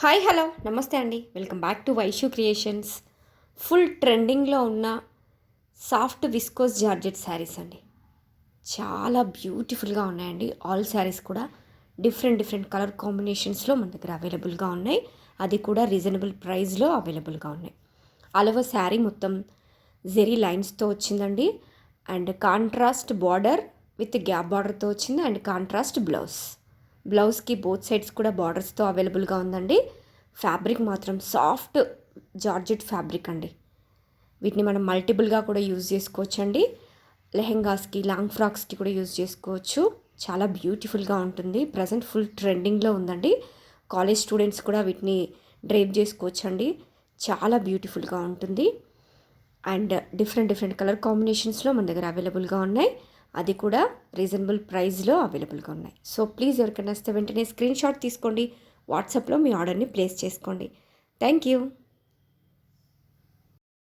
Hi hello నమస్తే అండి. Welcome back to Vaishu creations. Full ట్రెండింగ్లో ఉన్న సాఫ్ట్ విస్కోస్ జార్జెట్ శారీస్ అండి. చాలా బ్యూటిఫుల్గా ఉన్నాయండి. ఆల్ శారీస్ కూడా డిఫరెంట్ డిఫరెంట్ కలర్ కాంబినేషన్స్లో మన దగ్గర అవైలబుల్గా ఉన్నాయి. అది కూడా రీజనబుల్ ప్రైస్లో అవైలబుల్గా ఉన్నాయి. ఆల్ ఓవర్ శారీ మొత్తం జెరీ లైన్స్తో వచ్చిందండి. And contrast border with gap బార్డర్తో వచ్చింది. అండ్ కాంట్రాస్ట్ బ్లౌజ్కి బోత్ సైడ్స్ కూడా బార్డర్స్తో అవైలబుల్గా ఉందండి. ఫ్యాబ్రిక్ మాత్రం సాఫ్ట్ జార్జెట్ ఫ్యాబ్రిక్ అండి. వీటిని మనం మల్టిపుల్గా కూడా యూజ్ చేసుకోవచ్చండి. లెహెంగాస్కి, లాంగ్ ఫ్రాక్స్కి కూడా యూజ్ చేసుకోవచ్చు. చాలా బ్యూటిఫుల్గా ఉంటుంది. ప్రజెంట్ ఫుల్ ట్రెండింగ్లో ఉందండి. కాలేజ్ స్టూడెంట్స్ కూడా వీటిని డ్రైప్ చేసుకోవచ్చండి. చాలా బ్యూటిఫుల్గా ఉంటుంది. అండ్ డిఫరెంట్ డిఫరెంట్ కలర్ కాంబినేషన్స్లో మన దగ్గర అవైలబుల్గా ఉన్నాయి. అది కూడా రీజనబుల్ ప్రైస్లో అవైలబుల్గా ఉన్నాయి. సో ప్లీజ్ ఎవరికైనా వస్తే వెంటనే స్క్రీన్ షాట్ తీసుకోండి. వాట్సాప్లో మీ ఆర్డర్ని ప్లేస్ చేసుకోండి. Thank you.